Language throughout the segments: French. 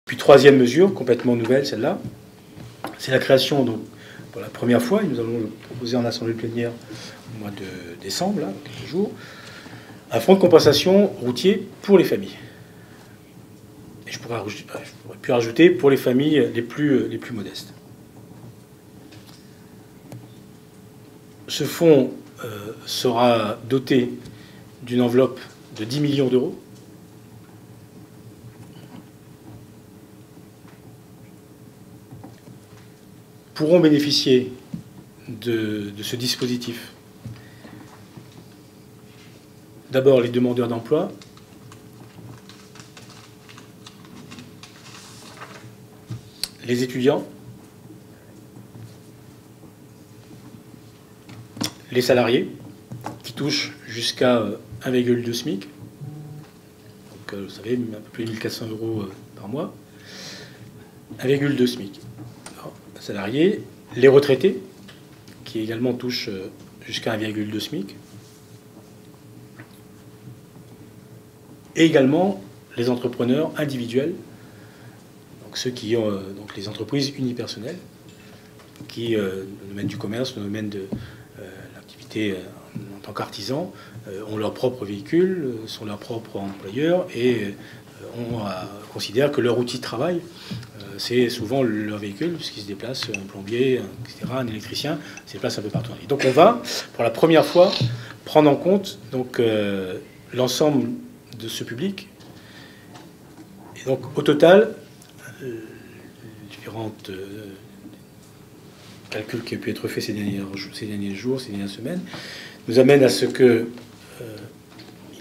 Puis troisième mesure, complètement nouvelle, celle-là, c'est la création, donc, pour la première fois, et nous allons le proposer en assemblée plénière au mois de décembre, là, dans quelques jours, un fonds de compensation routier pour les familles. Et je pourrais pu rajouter pour les familles les plus modestes. Ce fonds sera doté d'une enveloppe de 10 millions d'euros. Pourront bénéficier de ce dispositif d'abord les demandeurs d'emploi, les étudiants, les salariés qui touchent jusqu'à 1,2 SMIC, donc vous savez, un peu plus de 1 400 euros par mois, 1,2 SMIC. Salariés, les retraités, qui également touchent jusqu'à 1,2 SMIC, et également les entrepreneurs individuels, donc ceux qui ont donc les entreprises unipersonnelles, qui, dans le domaine du commerce, dans le domaine de l'activité en tant qu'artisans, ont leur propre véhicule, sont leurs propres employeurs et considèrent que leur outil de travail, c'est souvent leur véhicule, puisqu'ils se déplacent, un plombier, etc., un électricien, se déplace un peu partout. Et donc on va, pour la première fois, prendre en compte donc, l'ensemble de ce public. Et donc au total, différents calculs qui ont pu être faits ces derniers jours, ces dernières semaines, nous amènent à ce qu'il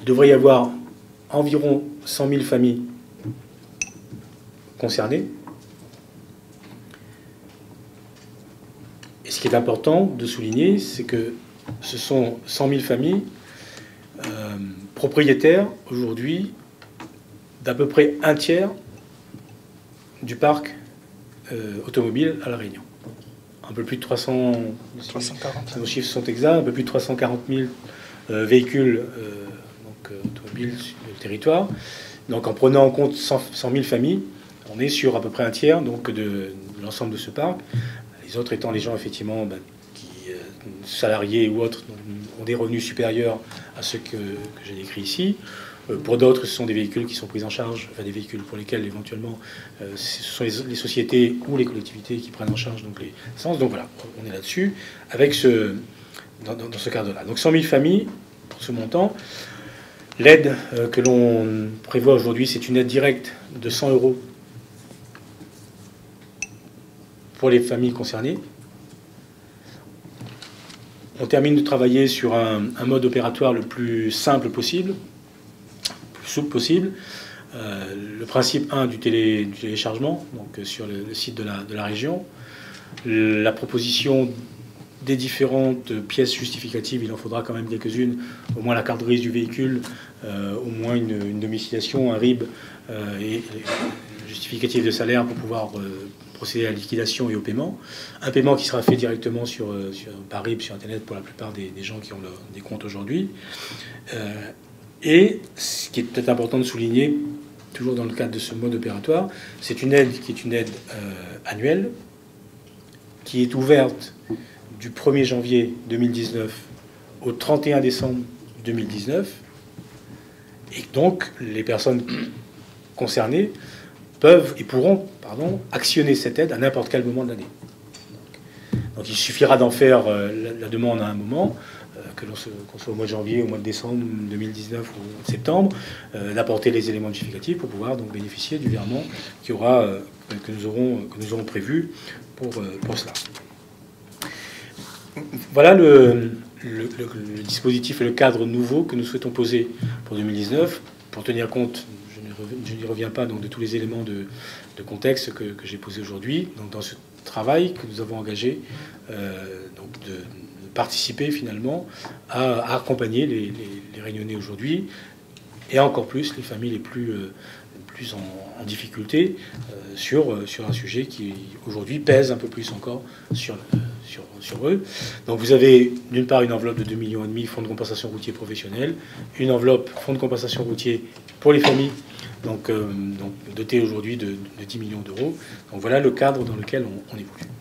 devrait y avoir environ 100 000 familles concernées. Et ce qui est important de souligner, c'est que ce sont 100 000 familles propriétaires aujourd'hui d'à peu près un tiers du parc automobile à La Réunion. Un peu plus de 340, si nos chiffres sont exacts, un peu plus de 340 000 véhicules automobiles sur le territoire. Donc en prenant en compte 100 000 familles, on est sur à peu près un tiers donc, de l'ensemble de ce parc. Les autres étant les gens effectivement qui, salariés ou autres, ont des revenus supérieurs à ceux que j'ai décrits ici. Pour d'autres, ce sont des véhicules qui sont pris en charge, enfin des véhicules pour lesquels éventuellement ce sont les sociétés ou les collectivités qui prennent en charge donc les essences. Donc voilà, on est là-dessus avec dans ce cadre-là. Donc 100 000 familles pour ce montant. L'aide que l'on prévoit aujourd'hui, c'est une aide directe de 100 euros pour les familles concernées. On termine de travailler sur un mode opératoire le plus simple possible, le plus souple possible. Le principe 1 du téléchargement, donc sur le site de la région. La proposition des différentes pièces justificatives, il en faudra quand même quelques-unes, au moins la carte grise du véhicule, au moins une domiciliation, un RIB et justificatif de salaire pour pouvoir procéder à la liquidation et au paiement. Un paiement qui sera fait directement par RIB sur Internet pour la plupart des gens qui ont des comptes aujourd'hui. Et ce qui est peut-être important de souligner, toujours dans le cadre de ce mode opératoire, c'est une aide qui est une aide annuelle, qui est ouverte du 1er janvier 2019 au 31 décembre 2019. Et donc, les personnes concernées peuvent et pourront actionner cette aide à n'importe quel moment de l'année. Donc il suffira d'en faire la demande à un moment, qu'on soit au mois de janvier, au mois de décembre 2019 ou au mois de septembre, d'apporter les éléments justificatifs pour pouvoir donc bénéficier du virement que nous aurons prévu pour cela. Voilà le dispositif et le cadre nouveau que nous souhaitons poser pour 2019, pour tenir compte, je n'y reviens pas, donc, de tous les éléments de contexte que j'ai posés aujourd'hui, donc dans ce travail que nous avons engagé, donc de participer finalement à accompagner les Réunionnais aujourd'hui, et encore plus les familles les plus en difficulté sur un sujet qui aujourd'hui pèse un peu plus encore sur eux. Donc vous avez d'une part une enveloppe de 2,5 millions, fonds de compensation routier professionnel, une enveloppe fonds de compensation routier pour les familles, donc doté aujourd'hui de 10 millions d'euros. Donc voilà le cadre dans lequel on évolue.